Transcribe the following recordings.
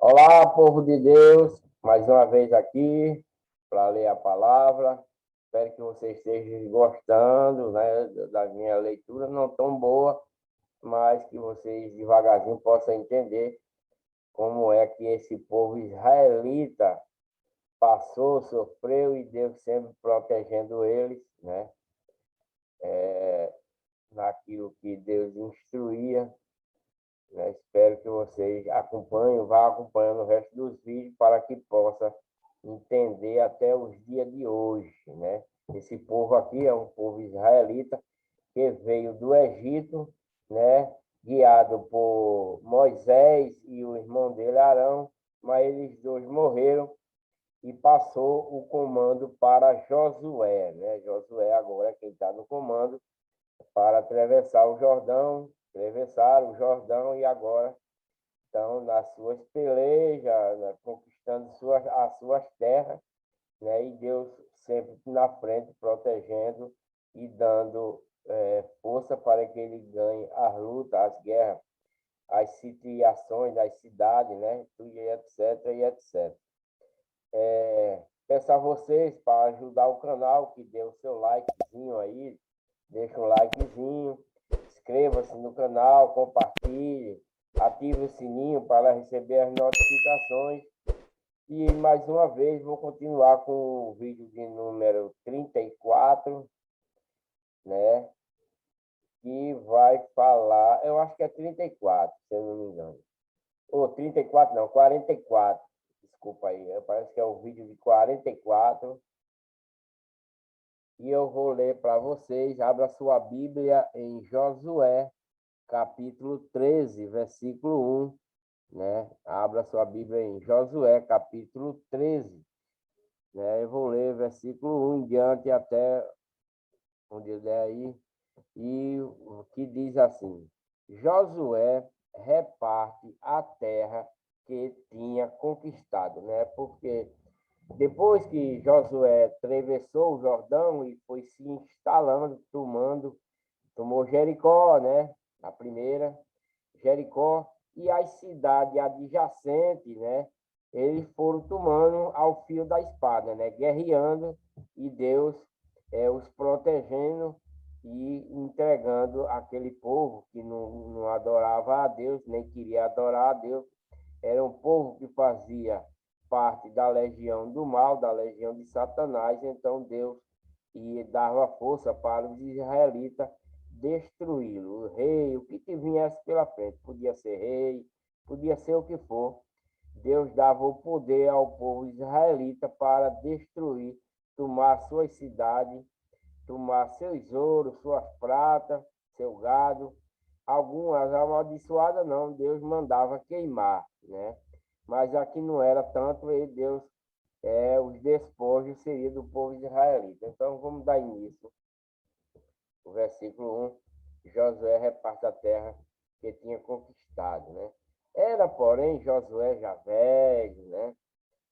Olá, povo de Deus, mais uma vez aqui para ler a palavra. Espero que vocês estejam gostando, né, da minha leitura, não tão boa, mas que vocês devagarzinho possam entender como é que esse povo israelita passou, sofreu e Deus sempre protegendo eles, né, naquilo que Deus instruía. Né? Espero que vocês acompanhem, vá acompanhando o resto dos vídeos para que possa entender até os dias de hoje, né? Esse povo aqui é um povo israelita que veio do Egito, né? Guiado por Moisés e o irmão dele, Arão, mas eles dois morreram e passou o comando para Josué, né? Josué agora é quem está no comando para atravessar o Jordão, atravessaram o Jordão e agora estão nas suas pelejas, né, conquistando as suas terras, né, e Deus sempre na frente, protegendo e dando força para que ele ganhe as lutas, as guerras, as sitiações das cidades, né, e etc, e etc. Peço a vocês para ajudar o canal, que dê o seu likezinho aí, deixa um likezinho, inscreva-se no canal, compartilhe, ative o sininho para receber as notificações. E mais uma vez vou continuar com o vídeo de número 34, né? Que vai falar, eu acho que é 34, se eu não me engano. Ou 34 não, 44. Desculpa aí, parece que é o vídeo de 44. E eu vou ler para vocês. Abra sua Bíblia em Josué, capítulo 13, versículo 1, né? Abra sua Bíblia em Josué, capítulo 13, né? Eu vou ler versículo 1 em diante até onde ele é aí, e o que diz assim: Josué reparte a terra que tinha conquistado, né? Porque depois que Josué atravessou o Jordão e foi se instalando, tomou Jericó, né? A primeira, Jericó, e as cidades adjacentes, né? Eles foram tomando ao fio da espada, né? Guerreando, e Deus os protegendo e entregando aquele povo que não adorava a Deus, nem queria adorar a Deus. Era um povo que fazia parte da legião do mal, da legião de Satanás. Então Deus dava força para os israelitas destruí-lo. O rei, o que viesse pela frente, podia ser rei, podia ser o que for. Deus dava o poder ao povo israelita para destruir, tomar suas cidades, tomar seus ouros, suas pratas, seu gado. Algumas amaldiçoadas não, Deus mandava queimar, né? Mas aqui não era tanto, e Deus, os despojos seriam do povo israelita. Então vamos dar início. O versículo 1, Josué reparte a terra que tinha conquistado, né? Era, porém, Josué já velho, né?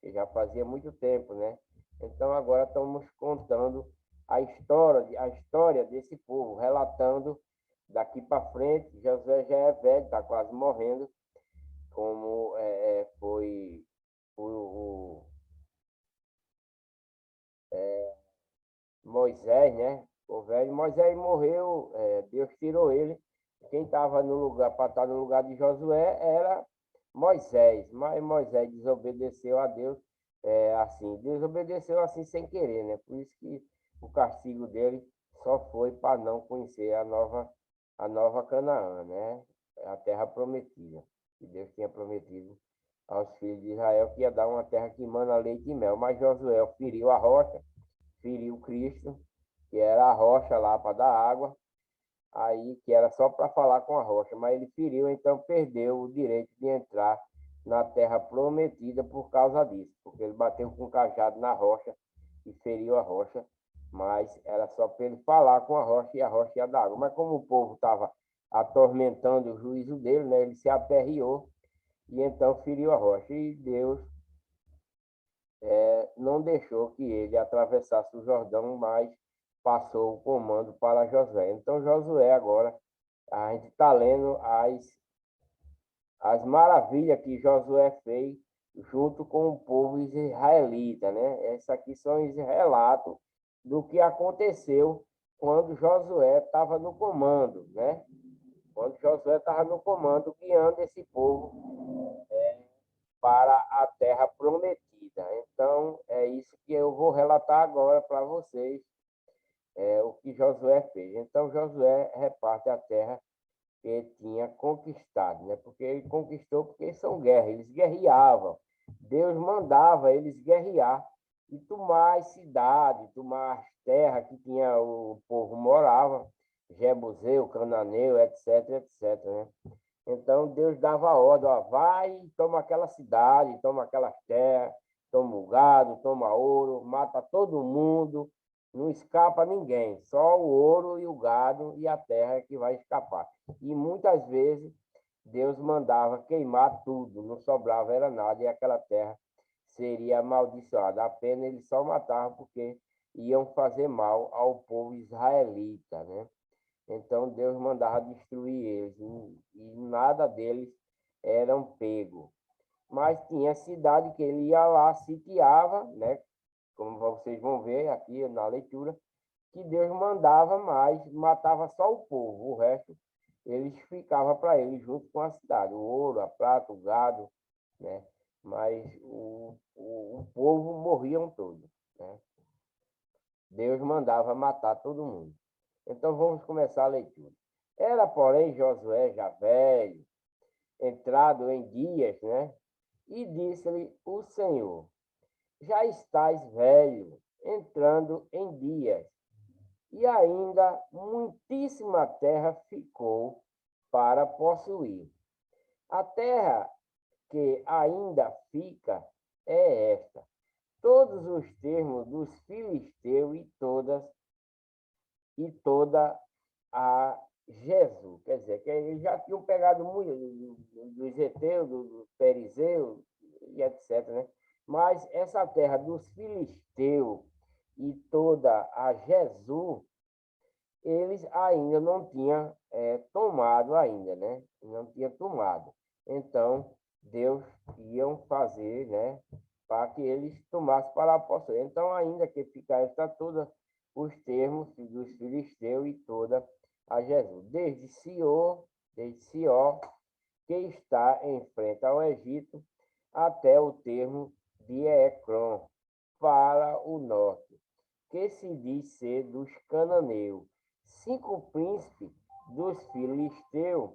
Que já fazia muito tempo, né? Então agora estamos contando a história desse povo, relatando daqui para frente. Josué já é velho, está quase morrendo, como foi o Moisés, né? O velho Moisés morreu, Deus tirou ele. Quem estava no lugar, para estar no lugar de Josué, era Moisés, mas Moisés desobedeceu a Deus, assim, desobedeceu assim sem querer, né? Por isso que o castigo dele só foi para não conhecer a nova Canaã, né? A terra prometida, que Deus tinha prometido aos filhos de Israel, que ia dar uma terra que mana leite e mel. Mas Josué feriu a rocha, feriu Cristo, que era a rocha lá para dar água, aí que era só para falar com a rocha, mas ele feriu, então perdeu o direito de entrar na terra prometida por causa disso, porque ele bateu com o cajado na rocha e feriu a rocha, mas era só para ele falar com a rocha e a rocha ia dar água. Mas como o povo estava atormentando o juízo dele, né, ele se aperreou e então feriu a rocha. E Deus não deixou que ele atravessasse o Jordão, mas passou o comando para Josué. Então, Josué, agora, a gente está lendo as maravilhas que Josué fez junto com o povo israelita, né? Esses aqui são os relatos do que aconteceu quando Josué estava no comando, né? Quando Josué estava no comando, guiando esse povo para a terra prometida. Então, é isso que eu vou relatar agora para vocês, o que Josué fez. Então, Josué reparte a terra que ele tinha conquistado, né? Porque ele conquistou porque são guerras, eles guerreavam. Deus mandava eles guerrear e tomar as cidades, tomar as terras que tinha o povo morava, Jebuseu, Cananeu, etc, etc, né? Então Deus dava a ordem, ó, vai, toma aquela cidade, toma aquelas terras, toma o gado, toma ouro, mata todo mundo, não escapa ninguém, só o ouro e o gado e a terra é que vai escapar. E muitas vezes Deus mandava queimar tudo, não sobrava era nada, e aquela terra seria amaldiçoada. Apenas eles só matavam porque iam fazer mal ao povo israelita, né? Então Deus mandava destruir eles, e nada deles eram pego. Mas tinha cidade que ele ia lá, sitiava, né? Como vocês vão ver aqui na leitura, que Deus mandava, mas matava só o povo, o resto eles ficavam para ele junto com a cidade, o ouro, a prata, o gado, né? Mas o povo morriam todos, né? Deus mandava matar todo mundo. Então vamos começar a leitura. Era, porém, Josué já velho, entrado em dias, né? E disse-lhe o Senhor: já estás velho, entrando em dias, e ainda muitíssima terra ficou para possuir. A terra que ainda fica é esta: todos os termos dos filisteus e toda a Jesus. Quer dizer, que eles já tinham pegado muito dos heteus, dos perizeus e etc, né? Mas essa terra dos filisteus e toda a Jesus, eles ainda não tinham tomado ainda, né? Não tinha tomado. Então, Deus iam fazer, né? Para que eles tomassem para a possuir. Então, ainda que ficar esta toda os termos dos filisteus e toda a Jesus. Desde Sió, que está em frente ao Egito, até o termo de Ecrón, para o norte, que se diz ser dos cananeus. 5 príncipes dos filisteus,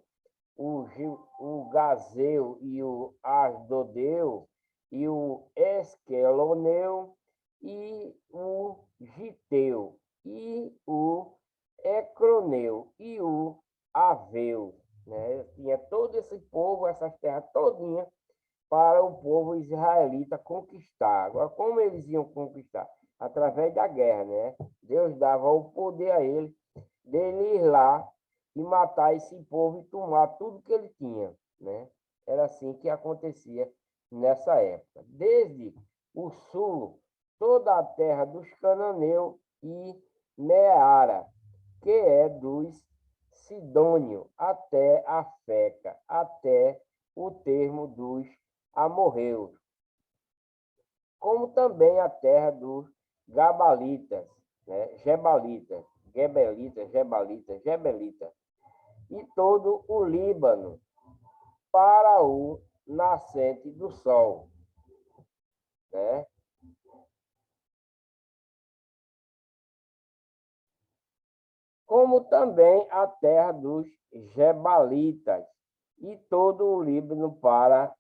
o Gazeu e o Asdodeu, e o Esqueloneu, e o Giteu, e o Ecroneu, e o Aveu. Né? Tinha todo esse povo, essas terras todinhas, para o povo israelita conquistar. Agora, como eles iam conquistar? Através da guerra, né? Deus dava o poder a ele, dele ir lá e matar esse povo e tomar tudo que ele tinha, né? Era assim que acontecia nessa época. Desde o sul, toda a terra dos cananeus e Meara, que é dos Sidônio, até a Feca, até o termo dos amorreus, como também a terra dos Gabalitas, né? Gebalitas, Gebelitas, Gebalitas, Gebelitas, e todo o Líbano, para o nascente do sol, né? Como também a terra dos Gebalitas, e todo o Líbano para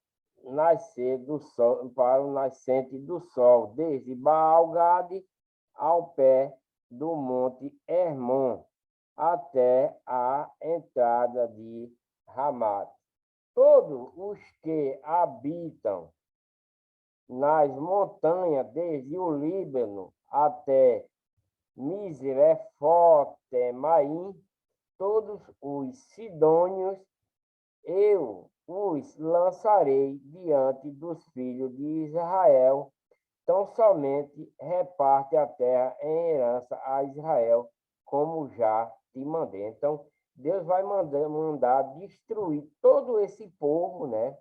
nascer do sol, para o nascente do sol, desde Baal-Gade ao pé do monte Hermon, até a entrada de Ramat. Todos os que habitam nas montanhas, desde o Líbano até Misrefotemaim, todos os sidônios, eu os lançarei diante dos filhos de Israel. Tão somente reparte a terra em herança a Israel, como já te mandei. Então, Deus vai mandar destruir todo esse povo, né?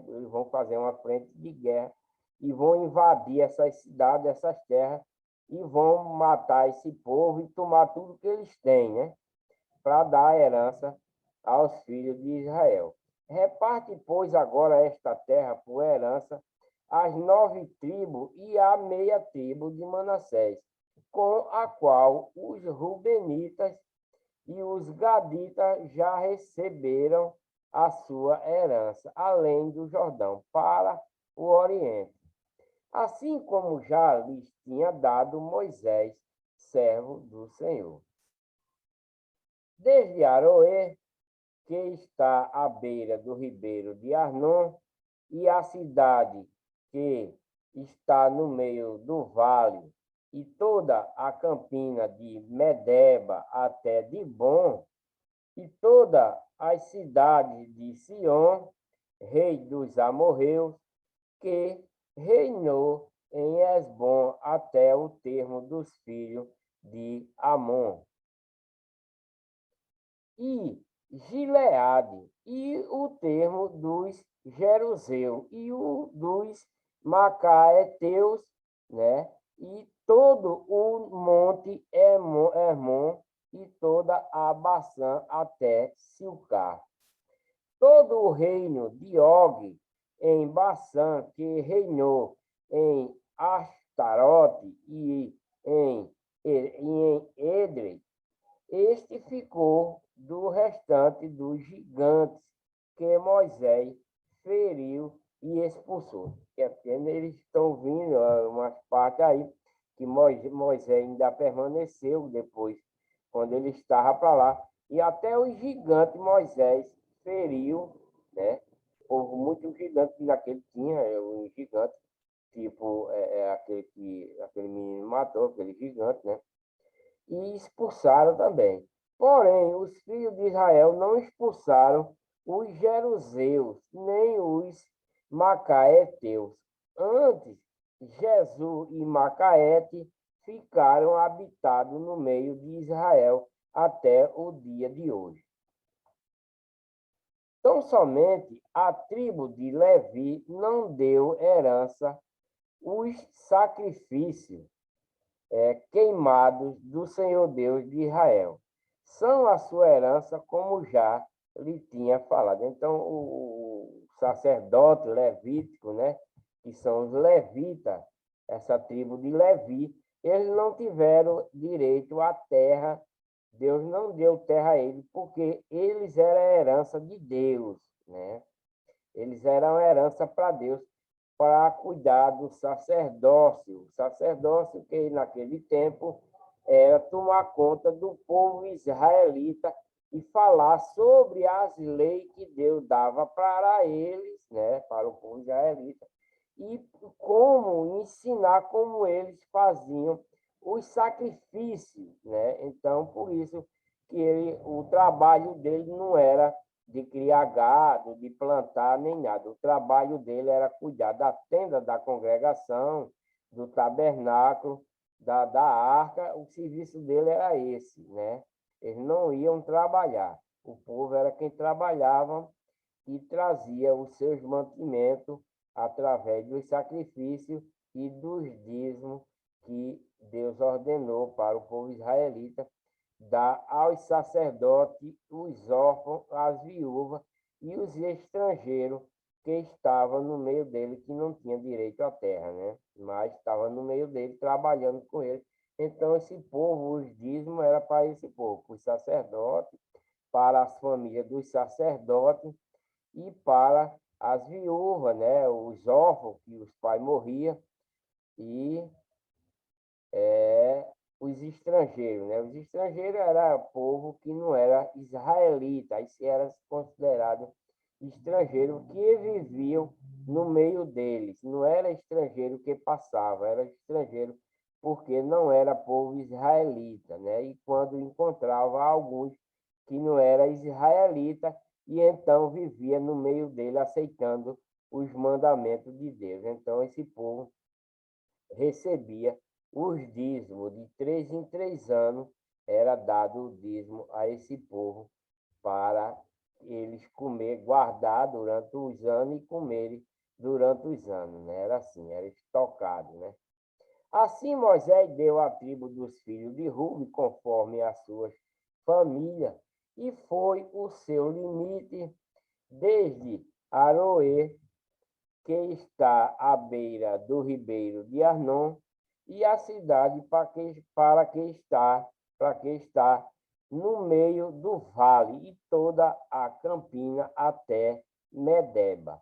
Eles vão fazer uma frente de guerra e vão invadir essas cidades, essas terras, e vão matar esse povo e tomar tudo que eles têm, né? Para dar a herança aos filhos de Israel. Reparte, pois, agora esta terra por herança as 9 tribos e a meia tribo de Manassés, com a qual os Rubenitas e os Gaditas já receberam a sua herança, além do Jordão, para o Oriente. Assim como já lhes tinha dado Moisés, servo do Senhor. Desde Aroê, que está à beira do ribeiro de Arnon, e a cidade que está no meio do vale, e toda a campina de Medeba até Dibon, e todas as cidades de Sion, rei dos amorreus, que reinou em Esbom até o termo dos filhos de Amon. E Gileade, e o termo dos Jeruseus, e o dos Macaeteus, né? E todo o monte Hermon, e toda a Baçã até Silcar. Todo o reino de Og em Baçã, que reinou em Astarote e em Edrei, este ficou do restante dos gigantes que Moisés feriu e expulsou. Eles estão vindo umas partes aí que Moisés ainda permaneceu depois, quando ele estava para lá. E até os gigantes Moisés feriu, né? Houve muitos gigantes que naquele tinha, um gigante, tipo aquele menino matou, aquele gigante, né? E expulsaram também. Porém, os filhos de Israel não expulsaram os jeruseus, nem os macaeteus. Antes, Jesus e Macaete ficaram habitados no meio de Israel até o dia de hoje. Tão somente a tribo de Levi não deu herança os sacrifícios queimados do Senhor Deus de Israel. São a sua herança, como já lhe tinha falado. Então, o sacerdote levítico, né, que são os levitas, essa tribo de Levi, eles não tiveram direito à terra. Deus não deu terra a eles, porque eles eram a herança de Deus, né? Eles eram a herança para Deus, para cuidar do sacerdócio. O sacerdócio que naquele tempo era tomar conta do povo israelita e falar sobre as leis que Deus dava para eles, né, para o povo israelita, e como ensinar como eles faziam os sacrifícios, né? Então, por isso que o trabalho dele não era de criar gado, de plantar, nem nada. O trabalho dele era cuidar da tenda da congregação, do tabernáculo, da arca. O serviço dele era esse, né? Eles não iam trabalhar. O povo era quem trabalhava e trazia os seus mantimentos através dos sacrifícios e dos dízimos que Deus ordenou para o povo israelita, dar aos sacerdotes, os órfãos, as viúvas e os estrangeiros que estavam no meio dele, que não tinha direito à terra, né? Mas estava no meio dele, trabalhando com ele. Então, esse povo, os dízimos, era para esse povo, para os sacerdotes, para as famílias dos sacerdotes e para as viúvas, né? Os órfãos, que os pais morriam, e os estrangeiros, né? Os estrangeiros era povo que não era israelita, aí se era considerado estrangeiro que viviam no meio deles. Não era estrangeiro que passava, era estrangeiro porque não era povo israelita, né? E quando encontrava alguns que não era israelita, e então vivia no meio dele aceitando os mandamentos de Deus. Então esse povo recebia os dízimos de 3 em 3 anos, era dado o dízimo a esse povo guardar durante os anos e comerem durante os anos, né? Era assim, era estocado, né? Assim Moisés deu a tribo dos filhos de Ruben, conforme as suas famílias, e foi o seu limite desde Aroê, que está à beira do ribeiro de Arnon, e a cidade para que está no meio do vale, e toda a campina até Medeba,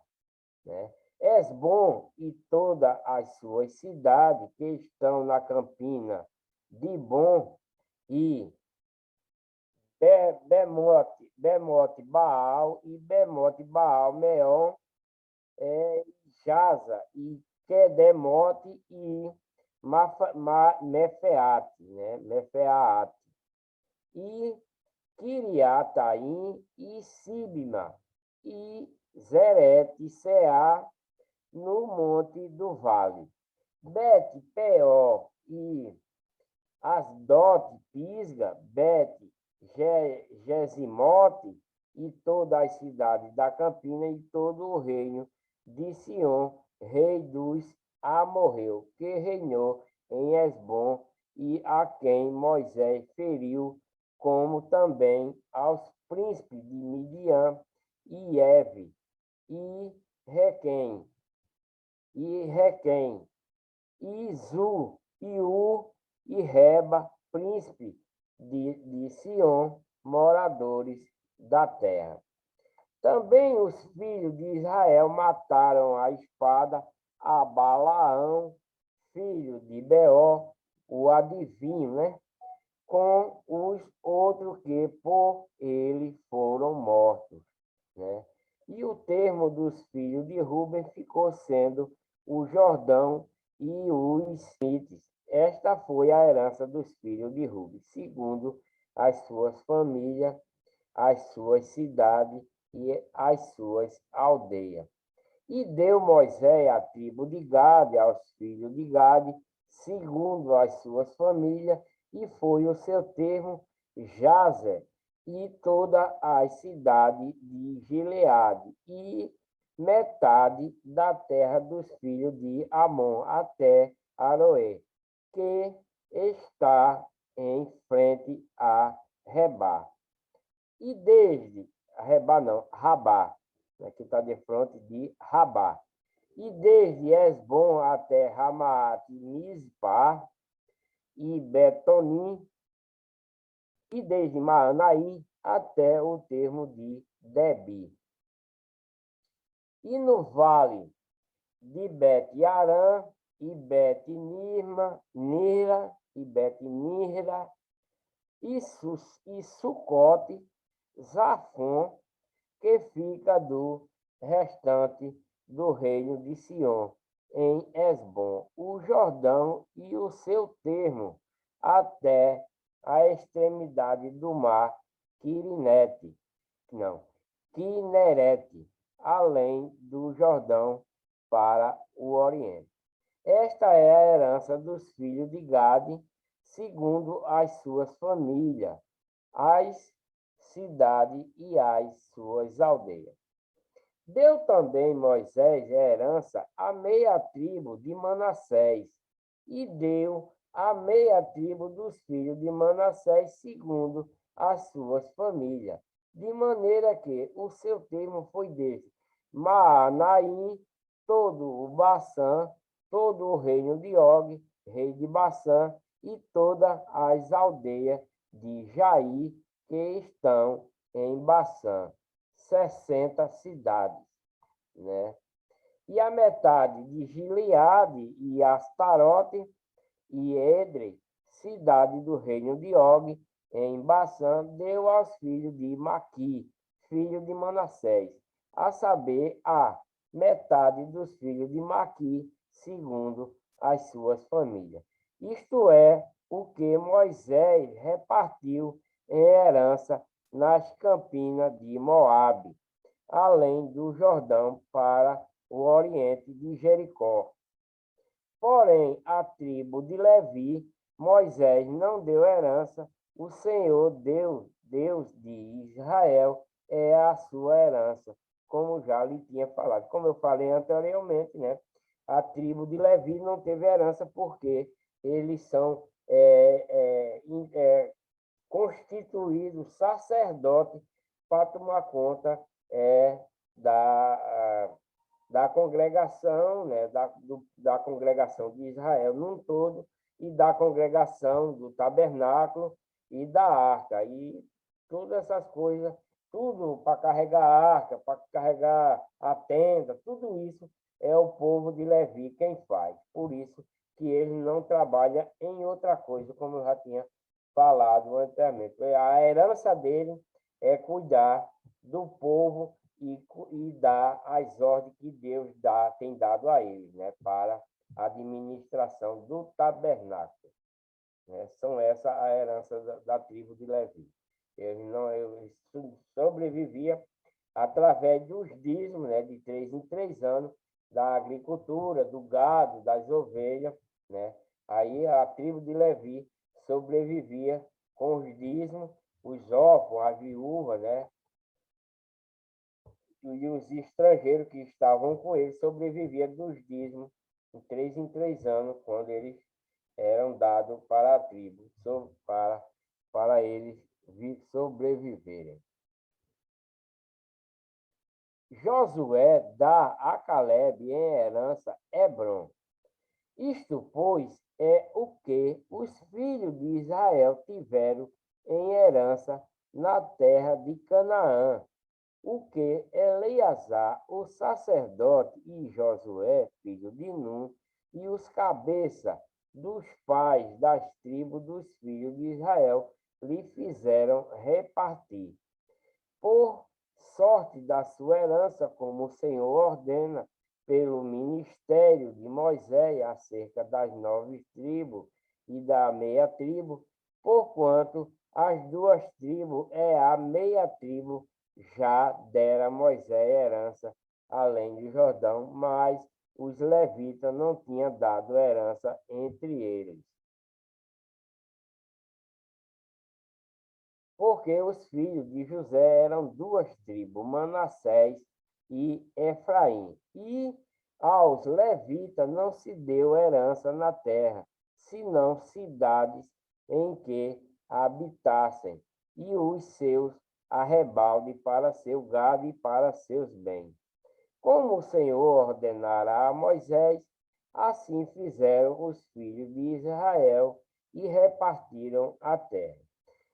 né? Esbom e todas as suas cidades que estão na campina de Bom e Bemote Baal e Bemote Baal Meon, Jaza e Quedemote e Mefeate, né? Mefeate, e Kiriataim e Sibma, e Zerete, Seá, no monte do vale. Bet, Peor e Asdote, Pisga, Bet, Gesimote e todas as cidades da campina e todo o reino de Sion, rei dos amorreus, que reinou em Esbom, e a quem Moisés feriu, como também aos príncipes de Midian, e Eve, e Requem, e Zu, e U, e Reba, príncipe de Sion, moradores da terra. Também os filhos de Israel mataram a espada a Balaão, filho de Beor, o adivinho, né? Com os outros que por ele foram mortos, né? E o termo dos filhos de Ruben ficou sendo o Jordão e os Sites. Esta foi a herança dos filhos de Ruben, segundo as suas famílias, as suas cidades e as suas aldeias. E deu Moisés a tribo de Gade aos filhos de Gade, segundo as suas famílias, e foi o seu termo Jazer, e toda a cidade de Gileade, e metade da terra dos filhos de Amon, até Aroê, que está em frente a Rebá. E desde Rebá não, Rabá, né, que está de frente de Rabá. E desde Esbom até Ramaat, Mizpá e Betonim, e desde Maanaí até o termo de Debi. E no vale de Bet-Arã e Bet-Nira e Bet-Nira e Sucote, Zafon, que fica do restante do reino de Sion, em Esbom, o Jordão e o seu termo, até a extremidade do mar Quinerete, além do Jordão para o oriente. Esta é a herança dos filhos de Gade, segundo as suas famílias, as cidades e as suas aldeias. Deu também Moisés a herança à meia tribo de Manassés, e deu a meia tribo dos filhos de Manassés, segundo as suas famílias, de maneira que o seu termo foi desde Maanaim, todo o Baçã, todo o reino de Og, rei de Baçã, e todas as aldeias de Jair, que estão em Baçã, 60 cidades, né? E a metade de Gileade e Astarote e Edrei, cidade do reino de Og, em Baçã, deu aos filhos de Maqui, filho de Manassés, a saber, a metade dos filhos de Maqui, segundo as suas famílias. Isto é o que Moisés repartiu em herança nas campinas de Moabe, além do Jordão para o oriente de Jericó. Porém, a tribo de Levi, Moisés não deu herança, o Senhor Deus de Israel é a sua herança, como já lhe tinha falado. Como eu falei anteriormente, né? A tribo de Levi não teve herança porque eles são constituídos sacerdotes para tomar conta da, da congregação, né, da congregação de Israel num todo, e da congregação do tabernáculo e da arca. E todas essas coisas, tudo para carregar a arca, para carregar a tenda, tudo isso é o povo de Levi quem faz. Por isso que ele não trabalha em outra coisa, como eu já tinha falado anteriormente. A herança dele é cuidar do povo e dar as ordens que Deus tem dado a eles, né, para a administração do tabernáculo. Né? São essa a herança da tribo de Levi. Ele sobrevivia através dos dízimos, né, de 3 em 3 anos, da agricultura, do gado, das ovelhas, né? Aí a tribo de Levi sobrevivia com os dízimos, os órfãos, a viúva, né? E os estrangeiros que estavam com eles sobreviviam dos dízimos de 3 em 3 anos, quando eles eram dados para a tribo, para eles sobreviverem. Josué dá a Calebe em herança Hebrom. Isto, pois, é o que os filhos de Israel tiveram em herança na terra de Canaã, o que Eleazar, o sacerdote, e Josué, filho de Num, e os cabeças dos pais das tribos dos filhos de Israel lhe fizeram repartir, por sorte da sua herança, como o Senhor ordena pelo ministério de Moisés acerca das 9 tribos e da meia tribo, porquanto as 2 tribos a meia tribo já dera Moisés herança além de Jordão, mas os levitas não tinham dado herança entre eles. Porque os filhos de José eram 2 tribos, Manassés e Efraim. E aos levitas não se deu herança na terra, senão cidades em que habitassem, e os seus arrebalde para seu gado e para seus bens. Como o Senhor ordenara a Moisés, assim fizeram os filhos de Israel e repartiram a terra.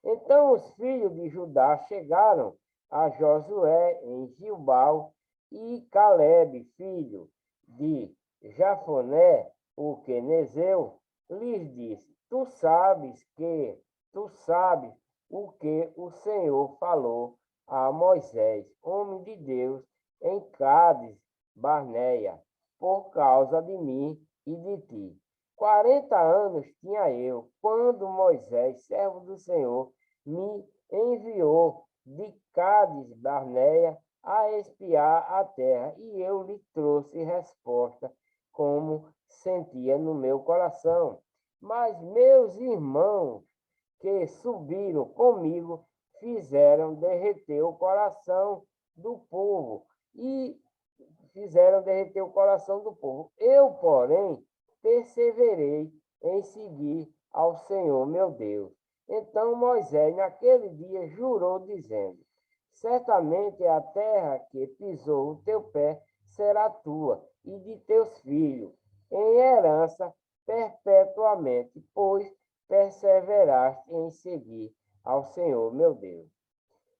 Então os filhos de Judá chegaram a Josué em Gilgal, e Calebe, filho de Jafoné, o quenezeu, lhes disse: Tu sabes o que o Senhor falou a Moisés, homem de Deus, em Cádiz Barneia, por causa de mim e de ti. 40 anos tinha eu, quando Moisés, servo do Senhor, me enviou de Cádiz Barneia a espiar a terra, e eu lhe trouxe resposta, como sentia no meu coração. Mas meus irmãos que subiram comigo fizeram derreter o coração do povo, Eu, porém, perseverei em seguir ao Senhor meu Deus. Então Moisés, naquele dia, jurou, dizendo: Certamente a terra que pisou o teu pé será tua e de teus filhos, em herança perpetuamente, pois perseveraste em seguir ao Senhor meu Deus.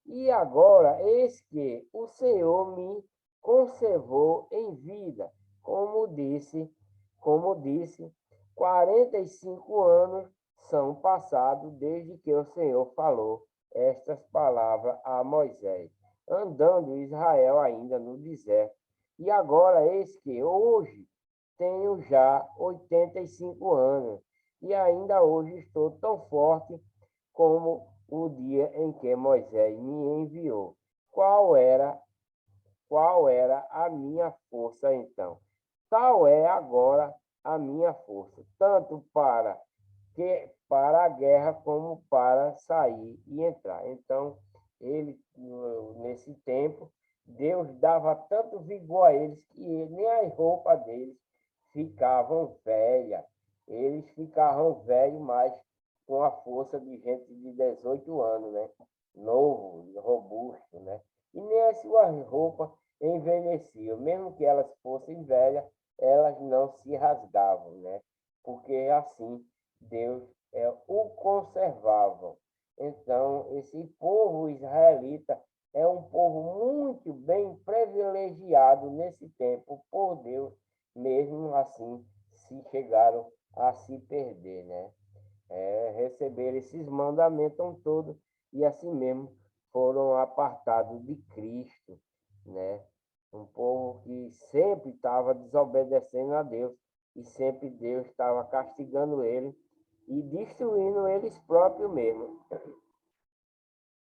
E agora, eis que o Senhor me conservou em vida, como disse, 45 anos são passados desde que o Senhor falou estas palavras a Moisés, andando Israel ainda no deserto. E agora, eis que hoje tenho já 85 anos, e ainda hoje estou tão forte como o dia em que Moisés me enviou. Qual era a minha força então? Tal é agora a minha força, tanto para a guerra como para sair e entrar. Então, ele, nesse tempo, Deus dava tanto vigor a eles que nem as roupas deles ficavam velhas. Eles ficavam velhos, mas com a força de gente de 18 anos, né? Novo, robusto, né? E nem as suas roupas envelheciam. Mesmo que elas fossem velhas, elas não se rasgavam, né? Porque assim Deus o conservava. Então, esse povo israelita é um povo muito bem privilegiado nesse tempo por Deus, mesmo assim se chegaram a se perder, né? Receber esses mandamentos todos e assim mesmo foram apartados de Cristo, né? Um povo que sempre estava desobedecendo a Deus e sempre Deus estava castigando ele e destruindo eles próprios mesmo.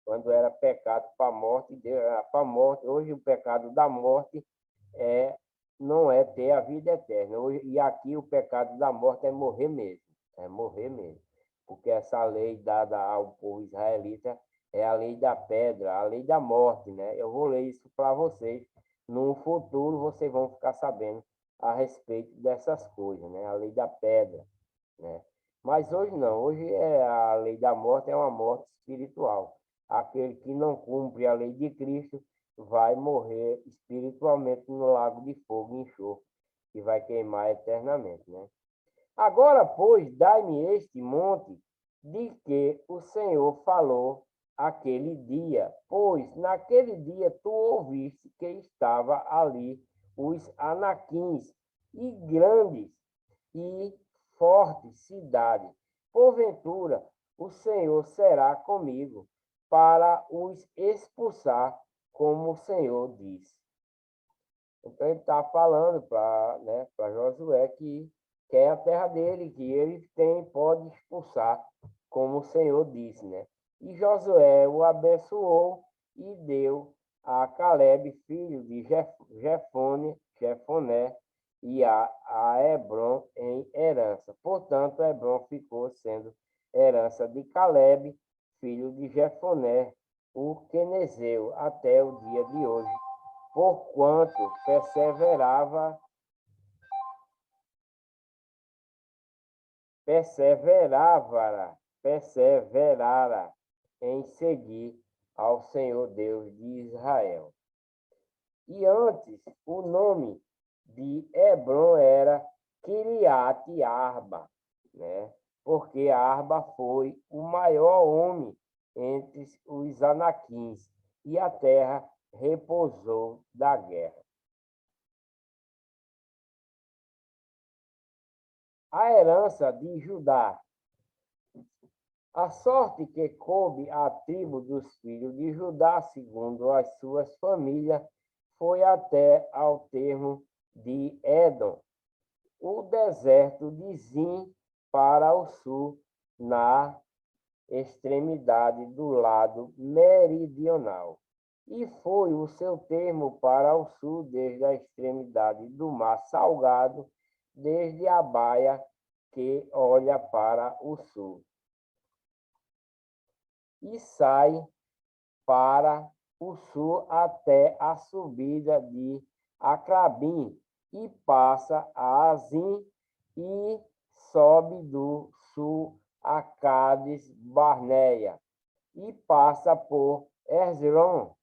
Quando era pecado para a morte, Deus era para a morte. Hoje o pecado da morte não é ter a vida eterna. Hoje, e aqui o pecado da morte é morrer mesmo. É morrer mesmo. Porque essa lei dada ao povo israelita é a lei da pedra, a lei da morte, né? Eu vou ler isso para vocês. No futuro vocês vão ficar sabendo a respeito dessas coisas, né? A lei da pedra, né? Mas hoje não. Hoje a lei da morte é uma morte espiritual. Aquele que não cumpre a lei de Cristo vai morrer espiritualmente no lago de fogo e enxofre, que vai queimar eternamente, né? Agora, pois, dai-me este monte de que o Senhor falou aquele dia, pois naquele dia tu ouviste que estava ali os anaquins e grandes e fortes cidades. Porventura, o Senhor será comigo para os expulsar, como o Senhor disse. Então ele está falando para, né, para Josué que é a terra dele, que ele pode expulsar, como o Senhor disse, né? E Josué o abençoou e deu a Caleb, filho de Jefoné, e a Hebron em herança. Portanto, Hebron ficou sendo herança de Caleb, filho de Jefoné, o quenezeu, até o dia de hoje, porquanto perseverara em seguir ao Senhor Deus de Israel. E antes, o nome de Hebron era Kiriat Arba, né? Porque Arba foi o maior homem entre os anaquins, e a terra repousou da guerra. A herança de Judá. A sorte que coube à tribo dos filhos de Judá, segundo as suas famílias, foi até ao termo de Édom, o deserto de Zim, para o sul, na extremidade do lado meridional. E foi o seu termo para o sul, desde a extremidade do mar Salgado, desde a baia que olha para o sul, e sai para o sul até a subida de Acrabim, e passa a Azim, e sobe do sul a Cádiz Barneia, e passa por Hezron,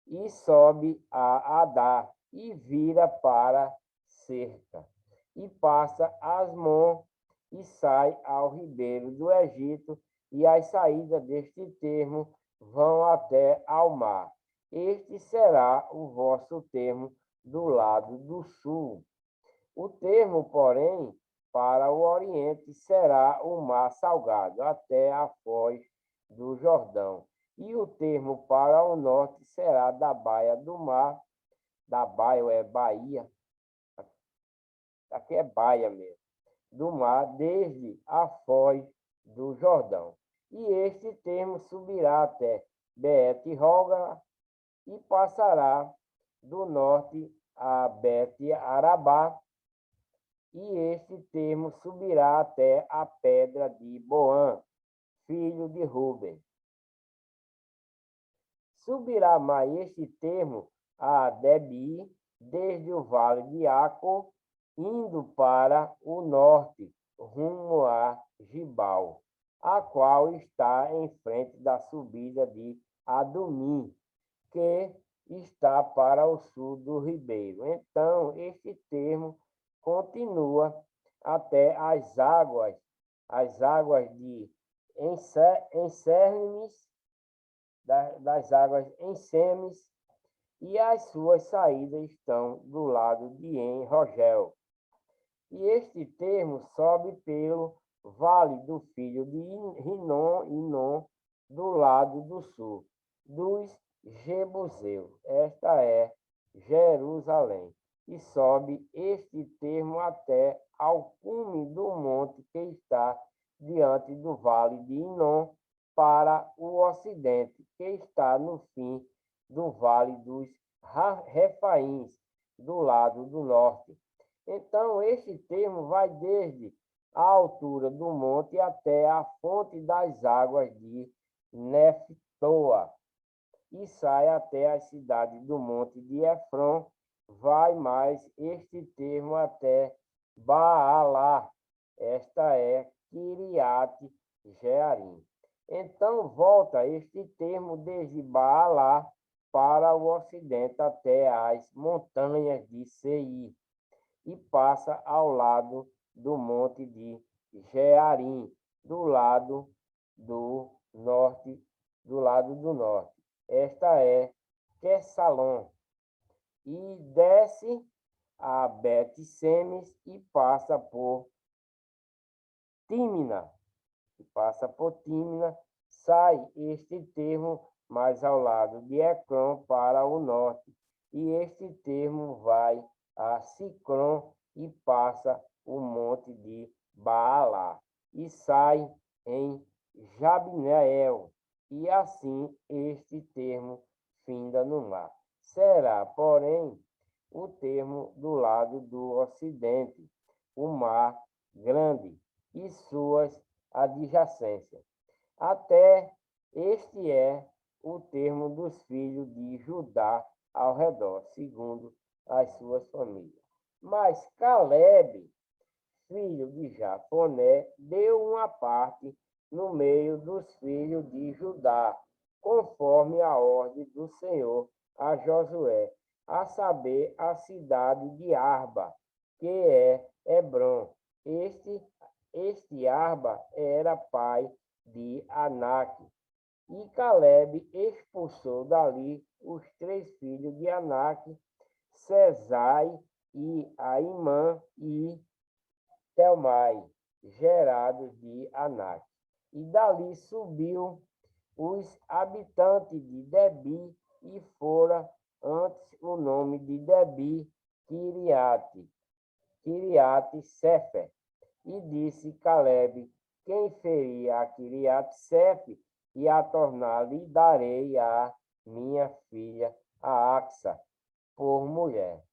e sobe a Adar, e vira para Cerca, e passa Asmon, e sai ao ribeiro do Egito, e as saídas deste termo vão até ao mar. Este será o vosso termo do lado do sul. O termo, porém, para o oriente será o mar salgado, até a foz do Jordão. E o termo para o norte será da baía do mar, da baia é Bahia, aqui é baia mesmo, do mar, desde a foz do Jordão. E este termo subirá até Bet-Roga e passará do norte a Bet-Arabá, e este termo subirá até a pedra de Boã, filho de Ruben. Subirá mais este termo a Debi, desde o vale de Aco, indo para o norte, rumo a Gibal, a qual está em frente da subida de Adumim, que está para o sul do ribeiro. Então, este termo continua até as águas de Encernes, das águas Ensemes, e as suas saídas estão do lado de En-Rogel. E este termo sobe pelo vale do filho de Inom, do lado do sul, dos Jebuseus. Esta é Jerusalém. E sobe este termo até ao cume do monte que está diante do vale de Inom, para o ocidente, que está no fim do vale dos Refaíns, do lado do norte. Então, esse termo vai desde a altura do monte até a fonte das águas de Neftoa, e sai até a cidade do monte de Efron. Vai mais este termo até Baalá. Esta é Kiriate Jearim. Então, volta este termo desde Baalá para o ocidente até as montanhas de Seir, e passa ao lado do monte de Jearim, do lado do norte, Esta é Quessalom, e desce a Bet-Semes e passa por Tímina, sai este termo mais ao lado de Ecrón para o norte, e este termo vai a Sicrom e passa o monte de Baalá, e sai em Jabneel, e assim este termo finda no mar. Será, porém, o termo do lado do ocidente, o mar grande e suas adjacências. Até este é o termo dos filhos de Judá ao redor, segundo as suas famílias. Mas Calebe, filho de Jafoné, deu uma parte no meio dos filhos de Judá, conforme a ordem do Senhor a Josué, a saber, a cidade de Arba, que é Hebrom. Este Arba era pai de Anak, e Calebe expulsou dali os 3 filhos de Anak, Cesai e Aimã e Telmai, gerados de Anak. E dali subiu os habitantes de Debi, e fora antes o nome de Debi Kiriate Sefer. E disse Calebe: quem ferir a Kiriate Sefer e a tornar, lhe darei a minha filha, a Axa, por mulher.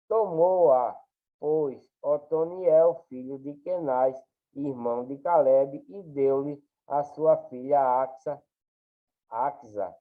Tomou-a, pois, Otoniel, filho de Kenaz, irmão de Calebe, e deu-lhe a sua filha Axa,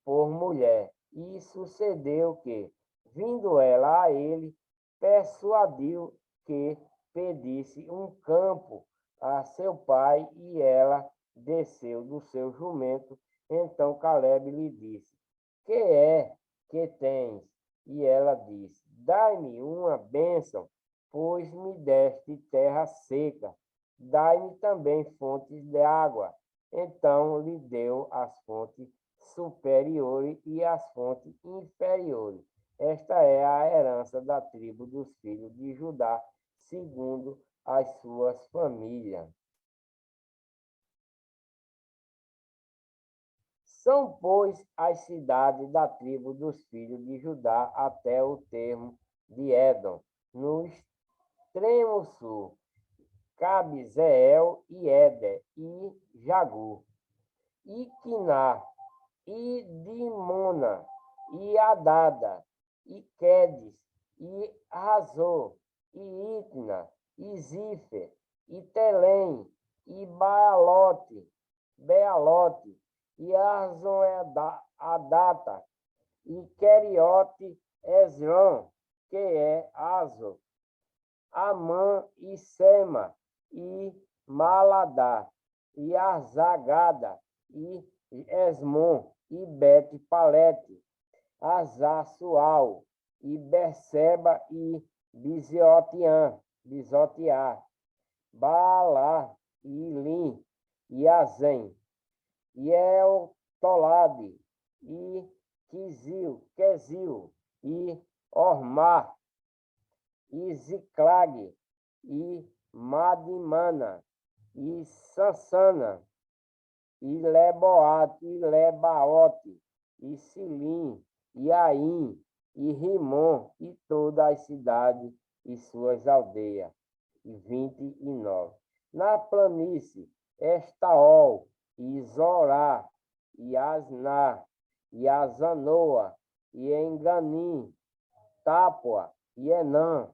por mulher. E sucedeu que, vindo ela a ele, persuadiu que pedisse um campo a seu pai, e ela desceu do seu jumento. Então Calebe lhe disse: que é que tens? E ela disse: dai-me uma bênção, pois me deste terra seca. Dai-me também fontes de água. Então lhe deu as fontes superiores e as fontes inferiores. Esta é a herança da tribo dos filhos de Judá, segundo as suas famílias. São, pois, as cidades da tribo dos filhos de Judá até o termo de Édom, no extremo sul, Cabzeel e Éder e Jagur, e Quiná, e Dimona, e Adada, e Quedes, e Razor, e Itna, e Zífer, e Telém, e Bealote, e Arzon Adata, e Queriote Esron, que é Azo, Amã e Sema, e Maladá, e Arzagada, e Esmon, e Bet-Palete, Azar-Sual, e Berseba, e Bizotiá, Baalá, e Lim, e Azem, e Eltolade, e Quesil, e Ormar, e Ziclag, e Madimana, e Sansana, e Lebaote, e Silim, e Aim, e Rimon, e todas as cidades e suas aldeias. E 29. Na planície, Estaol, e Zorá, e Asná, e Azanoa, e Enganim, Tápua, e Enã,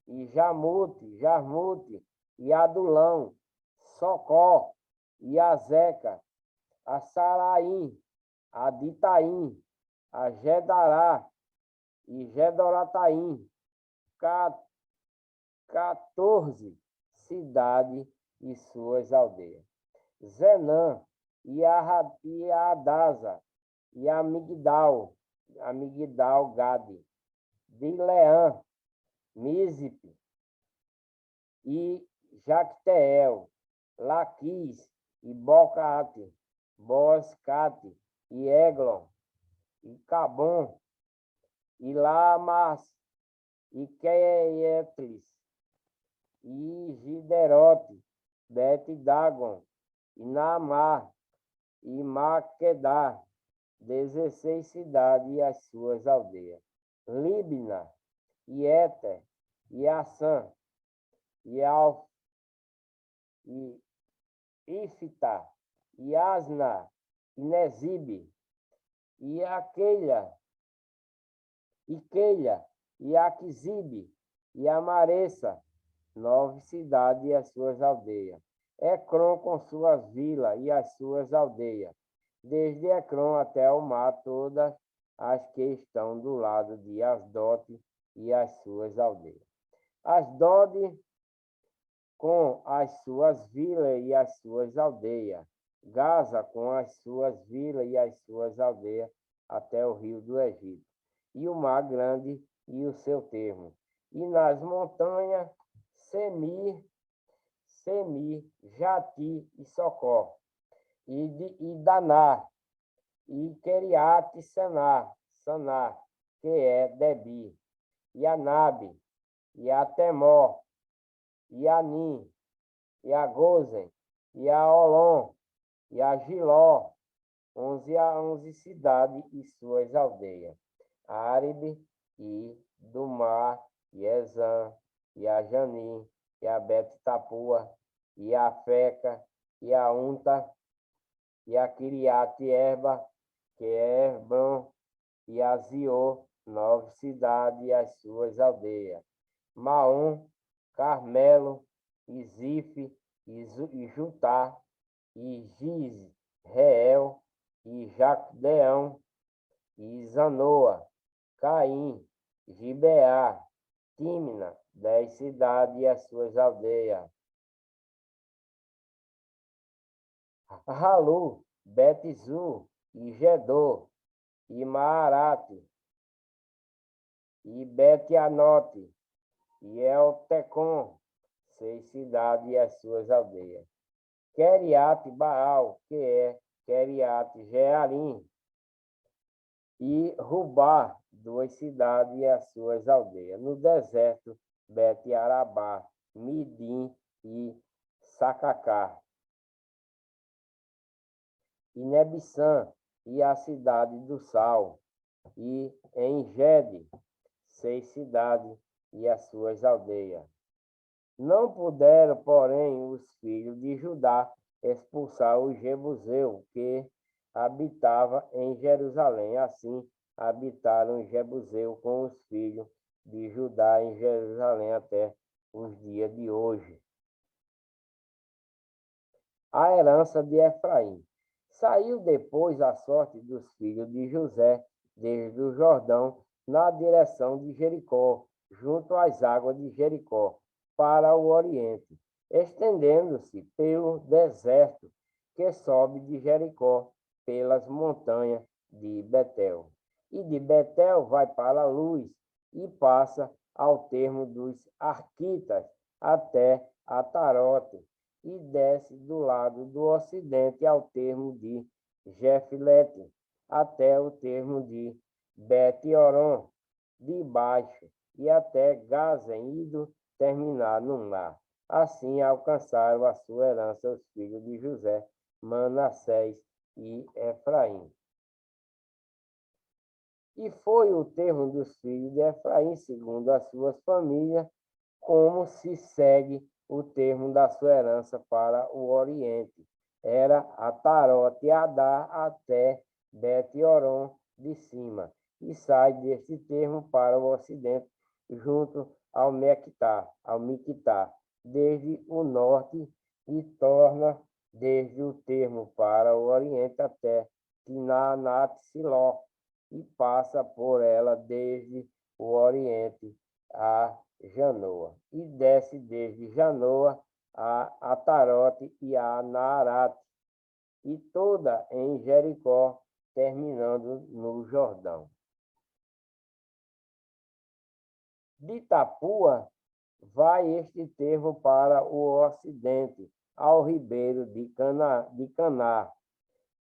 e Jarmute, e Adulão, Socó, e Azeca, a Saraim, a Ditaim, a Gedará, e Gedorataim, 14 cidades e suas aldeias. Zenã, e Adasa, e Amigdal Gade, Dileã, Mizipe, e Jacteel, Laquis, e Bocate, Boscate, e Eglon, e Cabon, e Lamas, e Queietlis, e Giderote, Bet-Dagon, e Naamá, e Maquedá, 16 cidades e as suas aldeias. Líbna, e Éter, e Assã, e e Ifta, e Asna, e Nezibe, e Aqueila, e Aquizibe, e Amaressa, 9 cidades e as suas aldeias. Ecrom com suas vilas e as suas aldeias. Desde Ecrom até o mar, todas as que estão do lado de Asdote e as suas aldeias. Asdode com as suas vilas e as suas aldeias. Gaza com as suas vilas e as suas aldeias até o rio do Egito. E o mar grande e o seu termo. E nas montanhas, Semir, Jati e Socó. E Daná, e Queriate Saná, que é Debi. E Anabe, e Atemó, e Anim, e a Gozen, e a Olom, e a Giló, 11 cidades e suas aldeias. Áribe, e do mar, e Ezã, e a Janim, e a Bet-Tapua, e a Feca, e a Unta, e a Kiriate Erba, que é Hebron, e a Zior, 9 cidades e as suas aldeias. Maom, Carmelo, e Zife, e Jutá, e Giz, Reel, e Jacdeão, e Zanoa, Caim, Gibeá, Tímina, 10 cidades e as suas aldeias. Ralu, Betizu, e Gedor, e Maarate, e Betianote, e Eltecom, 6 cidades e as suas aldeias. Queriate Baal, que é Queriate Jearim, e Rubá, 2 cidades e as suas aldeias. No deserto, Bet-Arabá, Midim e Sacacá. E Nebissã, e a cidade do Sal, e Engede, 6 cidades e as suas aldeias. Não puderam, porém, os filhos de Judá expulsar os jebuseus que habitavam em Jerusalém. Assim, habitaram os jebuseus com os filhos de Judá em Jerusalém até os dias de hoje. A herança de Efraim. Saiu depois a sorte dos filhos de José desde o Jordão, na direção de Jericó, junto às águas de Jericó, para o oriente, estendendo-se pelo deserto que sobe de Jericó, pelas montanhas de Betel. E de Betel vai para a luz e passa ao termo dos Arquitas até Atarote, e desce do lado do ocidente ao termo de Jefilete, até o termo de Bet-Oron, de baixo, e até Gazen, indo terminar no mar. Assim alcançaram a sua herança os filhos de José, Manassés e Efraim. E foi o termo dos filhos de Efraim, segundo as suas famílias, como se segue o termo da sua herança para o oriente. Era Atarote Adá até Bet-Oron de cima, e sai desse termo para o ocidente, junto ao Miquitá, desde o norte, e torna desde o termo para o oriente até Timnat-Siló, e passa por ela desde o oriente a Janoa, e desce desde Janoa a Atarote e a Naarate, e toda em Jericó, terminando no Jordão. De Tapua vai este termo para o ocidente, ao ribeiro de Caná,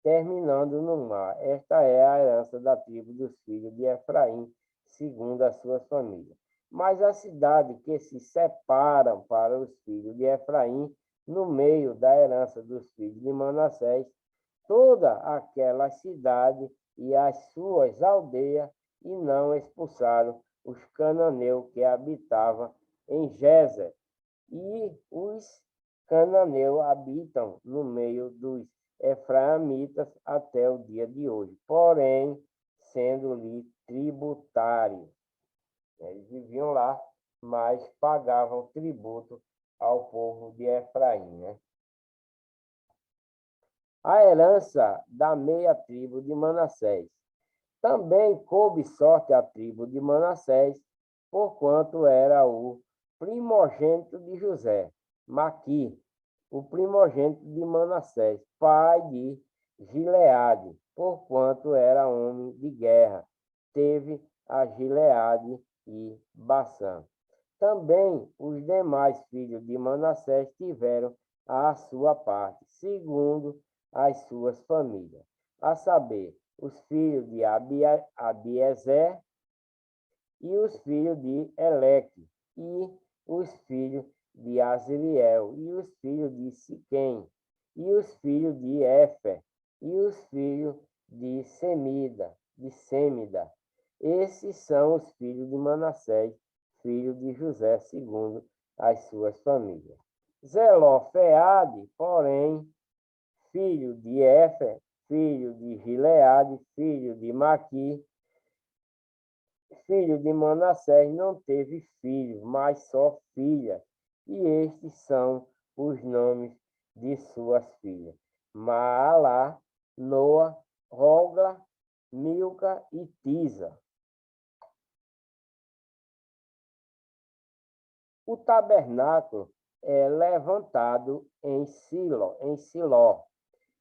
terminando no mar. Esta é a herança da tribo dos filhos de Efraim, segundo as suas famílias. Mas a cidade que se separam para os filhos de Efraim, no meio da herança dos filhos de Manassés, toda aquela cidade e as suas aldeias, e não expulsaram os cananeus que habitavam em Gezer. E os cananeus habitam no meio dos efraimitas até o dia de hoje, porém, sendo-lhe tributários. Eles viviam lá, mas pagavam tributo ao povo de Efraim, né? A herança da meia tribo de Manassés. Também coube sorte à tribo de Manassés, porquanto era o primogênito de José, Maqui, o primogênito de Manassés, pai de Gileade, porquanto era homem de guerra, teve a Gileade e Bassã. Também os demais filhos de Manassés tiveram a sua parte, segundo as suas famílias, a saber, os filhos de Abiezer e os filhos de Eleque, e os filhos de Azriel, e os filhos de Siquém, e os filhos de Éfer, e os filhos de Sêmida. Esses são os filhos de Manassés, filho de José, segundo as suas famílias. Zelofeade, porém, filho de Éfer, filho de Gileade, filho de Maqui, filho de Manassés, não teve filho, mas só filha. E estes são os nomes de suas filhas: Maalá, Noa, Hogla, Milca e Tisa. O tabernáculo é levantado em Siló,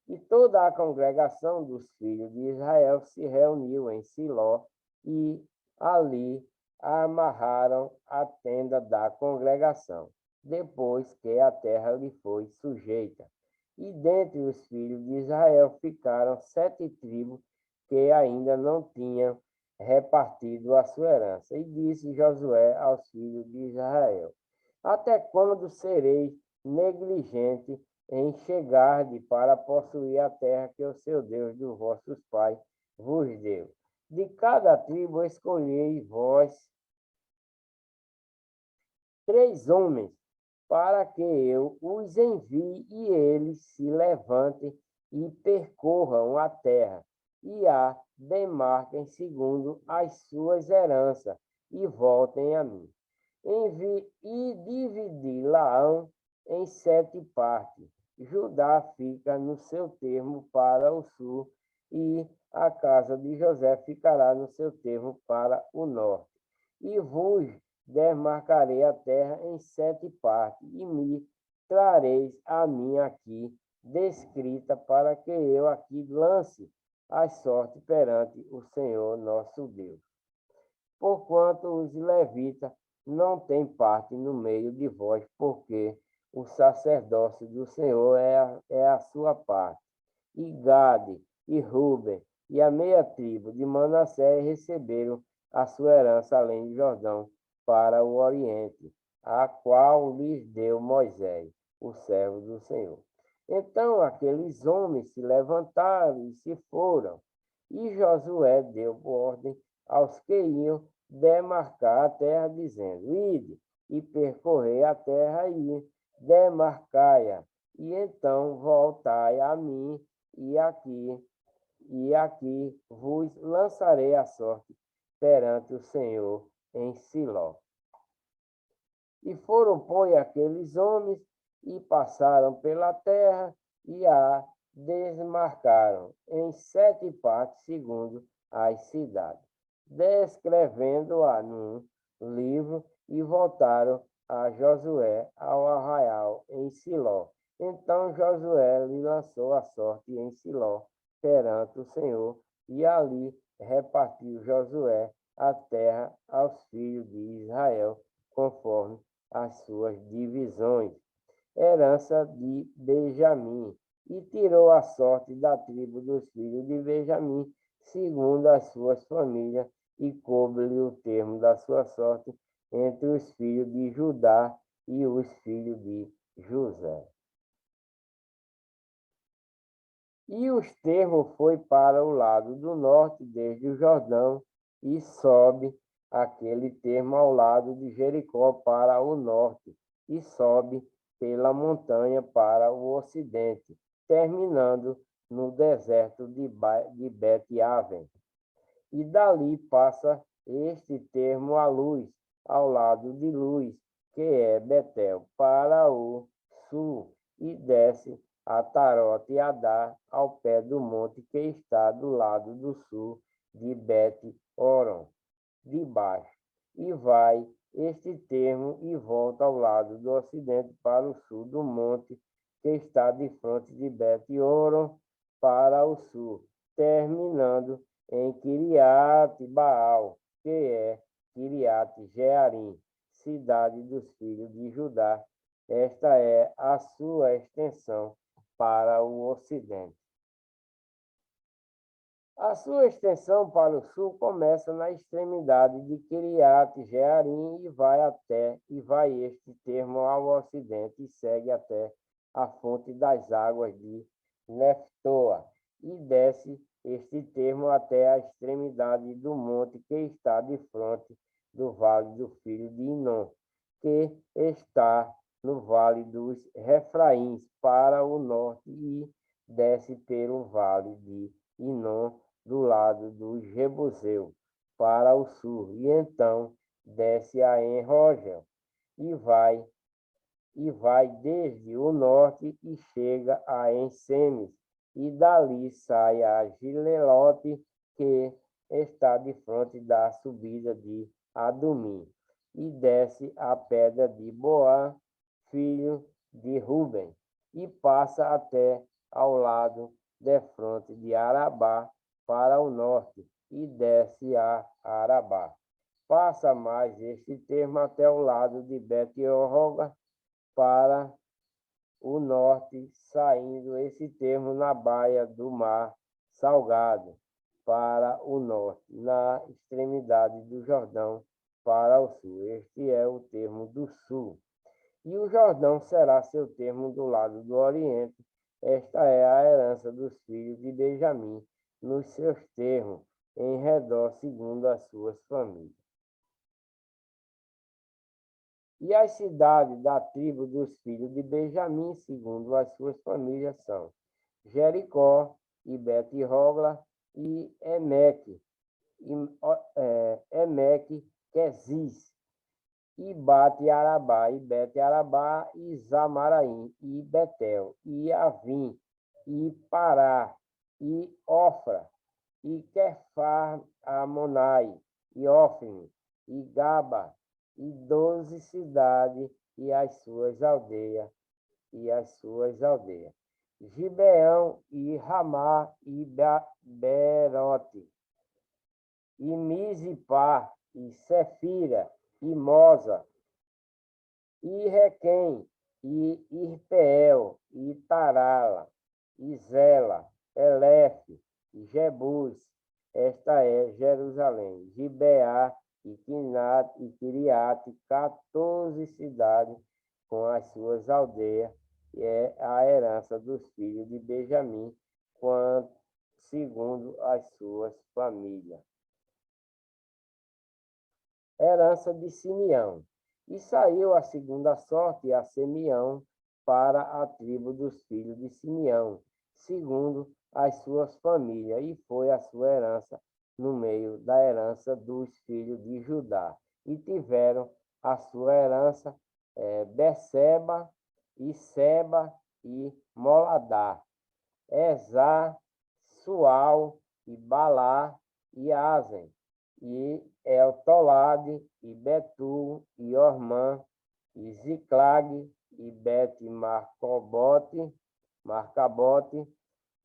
e toda a congregação dos filhos de Israel se reuniu em Siló, e ali amarraram a tenda da congregação, depois que a terra lhe foi sujeita. E dentre os filhos de Israel ficaram 7 tribos que ainda não tinham repartido a sua herança. E disse Josué aos filhos de Israel: até quando serei negligente em chegar-de para possuir a terra que o seu Deus dos vossos pais vos deu? De cada tribo escolhei vós 3 homens, para que eu os envie e eles se levantem e percorram a terra, e a demarquem segundo as suas heranças, e voltem a mim. E dividi Laão em 7 partes. Judá fica no seu termo para o sul, e a casa de José ficará no seu termo para o norte. E vos demarcarei a terra em 7 partes, e me trareis a mim aqui descrita, para que eu aqui lance as sortes perante o Senhor nosso Deus. Porquanto os levitas não têm parte no meio de vós, porque o sacerdócio do Senhor é a sua parte. E Gade, e Ruben, e a meia tribo de Manassés receberam a sua herança além do Jordão, para o oriente, a qual lhes deu Moisés, o servo do Senhor. Então aqueles homens se levantaram e se foram, e Josué deu ordem aos que iam demarcar a terra, dizendo: Ide e percorrei a terra e demarcai-a, e então voltai a mim, e aqui vos lançarei a sorte perante o Senhor em Siló. E foram, pois, aqueles homens e passaram pela terra e a desmarcaram em 7 partes, segundo as cidades, descrevendo-a num livro, e voltaram a Josué ao arraial em Siló. Então Josué lhe lançou a sorte em Siló perante o Senhor, e ali repartiu Josué a terra aos filhos de Israel, conforme as suas divisões. Herança de Benjamim, e tirou a sorte da tribo dos filhos de Benjamim, segundo as suas famílias, e coube-lhe o termo da sua sorte entre os filhos de Judá e os filhos de José. E os termos foi para o lado do norte, desde o Jordão, e sobe aquele termo ao lado de Jericó para o norte, e sobe pela montanha para o ocidente, terminando no deserto de Bet-Aven. E dali passa este termo a luz, ao lado de Luz, que é Betel, para o sul, e desce a Tarote e Adar, ao pé do monte que está do lado do sul de Bet-Horon, de baixo. E vai este termo e volta ao lado do ocidente para o sul do monte que está de frente de Bet-Horon para o sul, terminando em Kiriat-Baal, que é Kiriat-Jearim, cidade dos filhos de Judá. Esta é a sua extensão para o ocidente. A sua extensão para o sul começa na extremidade de Kiriat-Jearim e vai este termo ao ocidente e segue até a fonte das águas de Neftoa, e desce este termo até a extremidade do monte que está de frente do vale do filho de Inom, que está no vale dos Refraíns para o norte, e desce pelo vale de Inom do lado do Jebuseu para o sul, e então desce a Enrogel e vai desde o norte e chega a Ensemes, e dali sai a Gilelote, que está de frente da subida de Adumim, e desce a pedra de Boá, filho de Ruben, e passa até ao lado de fronte de Arabá para o norte, e desce a Arabá. Passa mais este termo até o lado de Bet-Horon para o norte, saindo esse termo na baía do Mar Salgado para o norte, na extremidade do Jordão para o sul. Este é o termo do sul. E o Jordão será seu termo do lado do oriente. Esta é a herança dos filhos de Benjamim, nos seus termos, em redor, segundo as suas famílias. E as cidades da tribo dos filhos de Benjamim, segundo as suas famílias, são Jericó, e Bet-Hogla, e Emeque, Queziz, e Bate-Arabá, e Bet-Arabá, e Zamaraim, e Betel, e Avim, e Pará, e Ofra, e Quefar-Amonai, e Ofni, e Gaba, e 12 cidades e as suas aldeias, Gibeão e Ramá e Berote, e Mizipá, e Sefira, e Moza, e Requém, e Irpeel, e Tarala, e Zela, Elefe, e Jebus. Esta é Jerusalém. Gibeá, e Quinat, e Quiriate, 14 cidades com as suas aldeias, e é a herança dos filhos de Benjamim, segundo as suas famílias. Herança de Simeão. E saiu a segunda sorte a Simeão para a tribo dos filhos de Simeão, segundo as suas famílias, e foi a sua herança no meio da herança dos filhos de Judá. E tiveram a sua herança Beceba, e Seba, e Moladá, Ezá, Sual, e Balá, e Azen, e Eltolade, e Betul, e Ormã, e Ziclag, e Bet-Marcabote,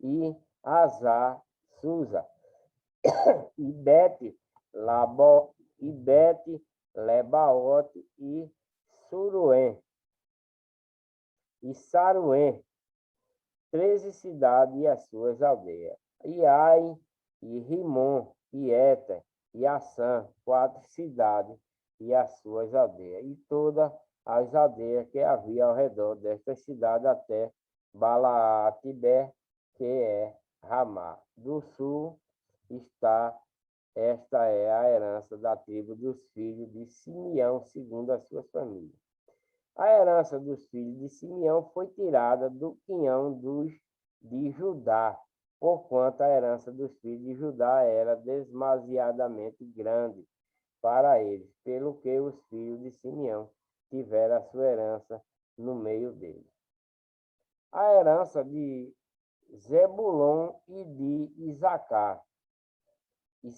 e Azar, Susa, e Bet-Lebaote, e Suruém, e Saruém, 13 cidades e as suas aldeias, e Ai, e Rimon, e Éter, e Assã, 4 cidades e as suas aldeias, e todas as aldeias que havia ao redor destas cidades até Balaatibé, que é Ramá. Do sul esta é a herança da tribo dos filhos de Simeão, segundo as suas famílias. A herança dos filhos de Simeão foi tirada do quinhão de Judá, porquanto a herança dos filhos de Judá era demasiadamente grande para eles, pelo que os filhos de Simeão tiveram a sua herança no meio deles. A herança de Zebulon e de Issacar. E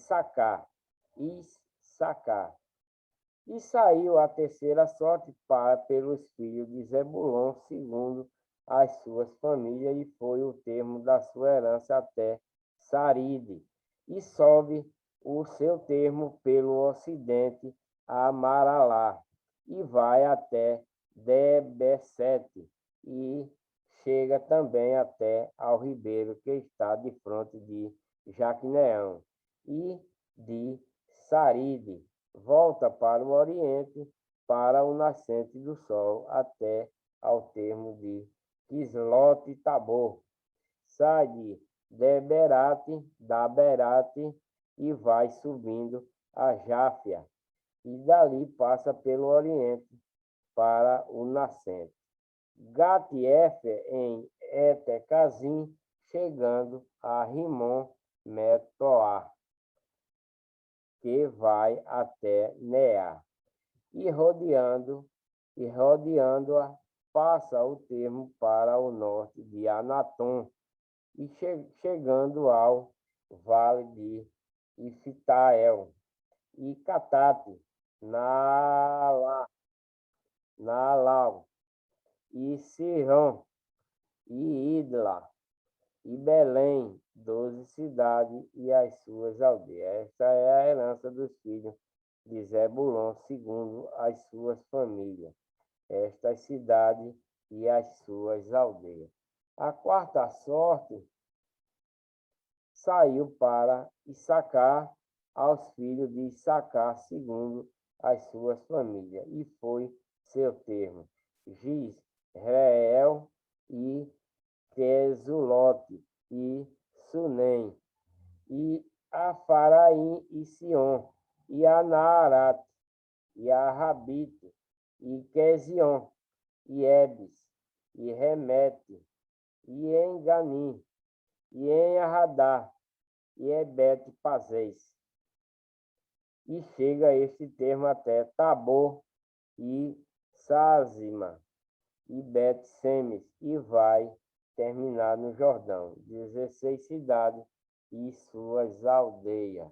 saiu a terceira sorte pelos filhos de Zebulon, segundo as suas famílias, e foi o termo da sua herança até Saride. E sobe o seu termo pelo ocidente a Maralá, e vai até Debesete, e chega também até ao ribeiro que está de frente de Jaquineão, e de Saride volta para o oriente, para o nascente do sol, até ao termo de Quislote-Tabor. Sai de Daberate, e vai subindo a Jáfia, e dali passa pelo oriente para o nascente. Gat-Efer em Etecazim, chegando a Rimon-Metoar, que vai até Neá, e rodeando-a, passa o termo para o norte de Anatom, e chegando ao vale de Ifitael, e Catate, Naalau, e Sirão, e Idla, e Belém, 12 cidades e as suas aldeias. Esta é a herança dos filhos de Zebulon, segundo as suas famílias, estas cidades e as suas aldeias. A quarta sorte saiu para Issacar, aos filhos de Issacar, segundo as suas famílias, e foi seu termo Gisreel, e Quesulote, e Sunem, e Afaraim, e Sion, e Anaarat, e Arrabite, e Quezion, e Ebes, e Remete, e Enganim, e em Arradá, e Ebete-Pazés. E chega este termo até Tabor, e Sazima, e Bet-Semes, e vai terminar no Jordão. 16 cidades e suas aldeias.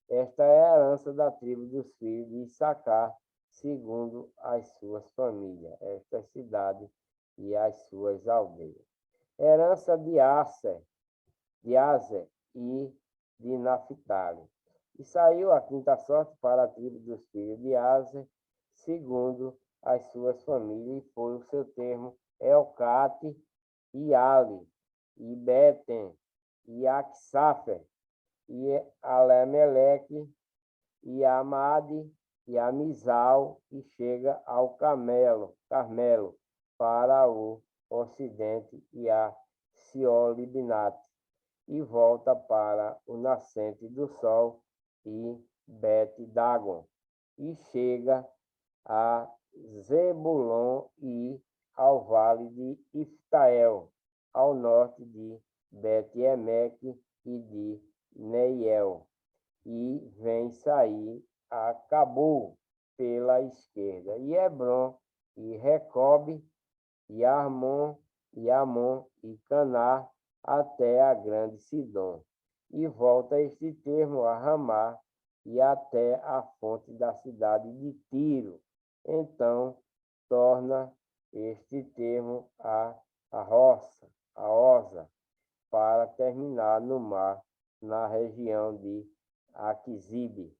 Esta é a herança da tribo dos filhos de Issacar, segundo as suas famílias, estas cidades e as suas aldeias. Herança de Aser e de Naphtali. E saiu a quinta sorte para a tribo dos filhos de Aser, segundo as suas famílias, e foi o seu termo Elcate, e Ali, e Betem, e Axafer, e Alemeleque, e Amade, e Amizal, e chega ao Carmelo, para o ocidente, e a Siolibnate, e volta para o nascente do sol, e Bet-Dagon, e chega a Zebulon e ao vale de Iftael, ao norte de Bet-Emeque e de Neiel, e vem sair a Cabul pela esquerda, e Hebron, e Recobe, e Armon, e Amon, e Caná, até a grande Sidom. E volta este termo a Ramá, e até a fonte da cidade de Tiro. Então, torna este termo a roça, a Osa, para terminar no mar, na região de Aquisibe.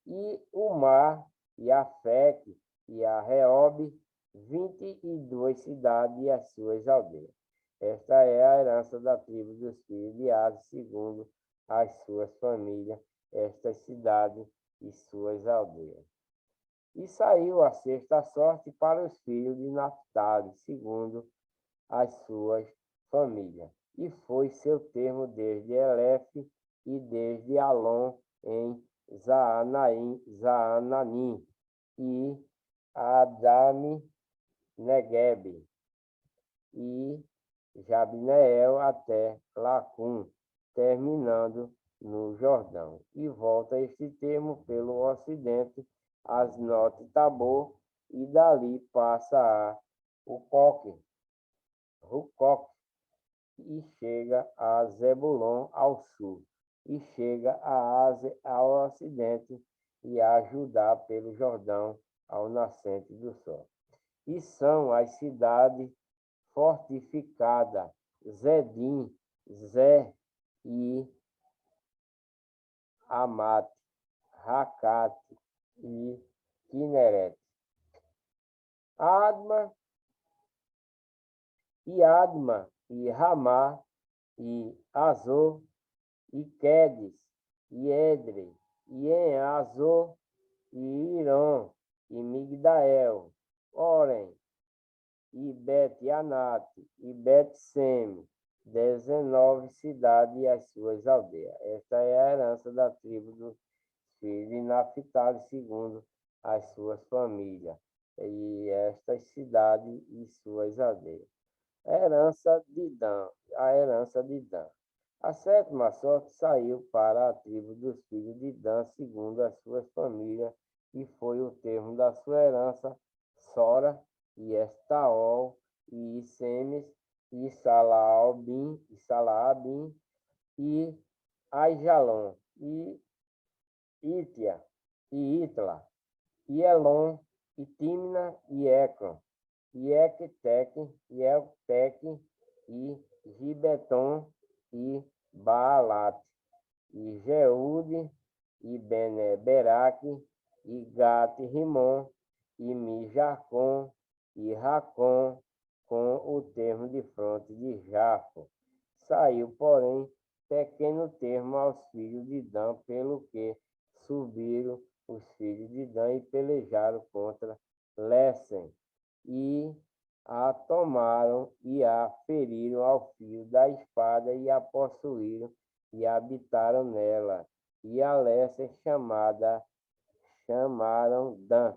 E o mar, e a Feque, e a Reobe, 22 cidades e as suas aldeias. Esta é a herança da tribo dos filhos de Asa, segundo as suas famílias, estas cidades e suas aldeias. E saiu a sexta sorte para os filhos de Naphtali, segundo as suas famílias. E foi seu termo desde Elefe e desde Alon em Zaananim e Adame Neguebe e Jabneel até Lacum, terminando no Jordão. E volta este termo pelo ocidente, Asnote Tabor, e dali passa a Rucoque, e chega a Zebulon ao sul, e chega a Aze ao ocidente, e a Judá pelo Jordão ao nascente do sol. E são as cidades fortificadas, Zedim, Zé e Amate, Racate e Kineret. Adma, e Ramá, e Azor, e Quedes, e Edre, e em Azor, e Irã, e Migdael, Orem, e Bet-Anate, e Bet-Seme, 19 cidades e as suas aldeias. Esta é a herança da tribo dos filhos de Naphtali, segundo as suas famílias, e estas cidades e suas aldeias. A herança de Dan. A sétima sorte saiu para a tribo dos filhos de Dan, segundo as suas famílias, e foi o termo da sua herança, Sora, e Estaol, e Isemes, e Salaabim, e Aijalon, e Itia, e Itla, e Elon, e Timna, e Ecron, e Equiteque, e Elteque, e Gibeton, e Baalate, e Jeude, e Beneberaque, e Gate-Rimon, e Mijarcom, e Racom, com o termo de fronte de Jafo. Saiu, porém, pequeno termo aos filhos de Dan, pelo que subiram os filhos de Dan e pelejaram contra Lessem, e a tomaram e a feriram ao fio da espada e a possuíram e habitaram nela. E a Lessem chamaram Dan,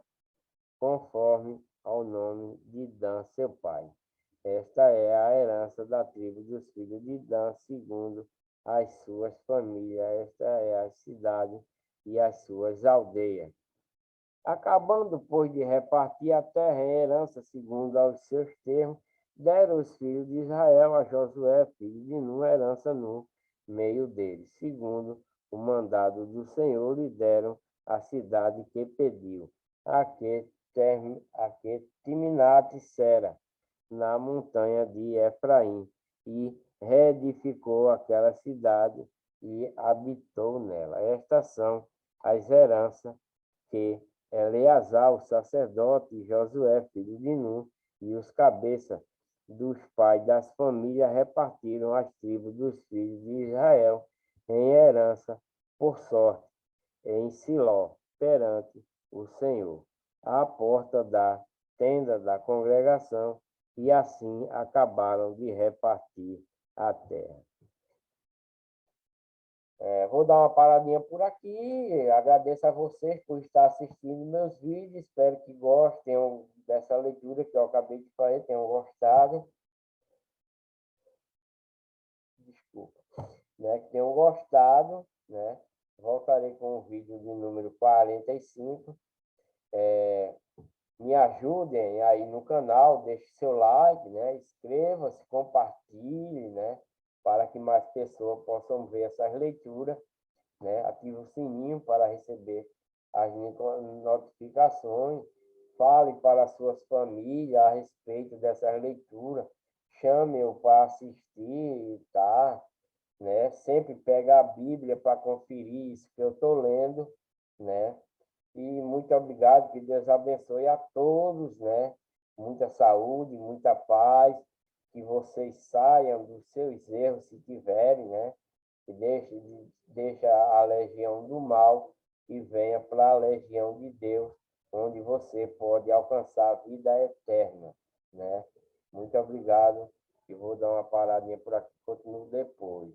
conforme ao nome de Dan, seu pai. Esta é a herança da tribo dos filhos de Dan, segundo as suas famílias. Esta é a cidade e as suas aldeias. Acabando, pois, de repartir a terra em herança segundo aos seus termos, deram os filhos de Israel a Josué, filho de Nun, herança Nu, meio deles. Segundo o mandado do Senhor, lhe deram a cidade que pediu, a que Timnat-Sera, na montanha de Efraim, e reedificou aquela cidade e habitou nela. Estas são as heranças que Eleazar, o sacerdote, e Josué, filho de Nun, e os cabeças dos pais das famílias repartiram as tribos dos filhos de Israel em herança por sorte em Siló, perante o Senhor, à porta da tenda da congregação, e assim acabaram de repartir a terra. Vou dar uma paradinha por aqui. Agradeço a vocês por estar assistindo meus vídeos. Espero que gostem dessa leitura que eu acabei de fazer, tenham gostado. Desculpa. Que tenham gostado, né? Voltarei com o vídeo de número 45. Me ajudem aí no canal, deixe seu like, né? Inscreva-se, compartilhe, né? Para que mais pessoas possam ver essas leituras, né? Ative o sininho para receber as notificações. Fale para suas famílias a respeito dessas leituras. Chame-o para assistir, tá? Né? Sempre pega a Bíblia para conferir isso que eu estou lendo, né? E muito obrigado, que Deus abençoe a todos, né? Muita saúde, muita paz, que vocês saiam dos seus erros, se tiverem, né? Que deixa a legião do mal e venha para a legião de Deus, onde você pode alcançar a vida eterna, né? Muito obrigado, e vou dar uma paradinha por aqui, continuo depois.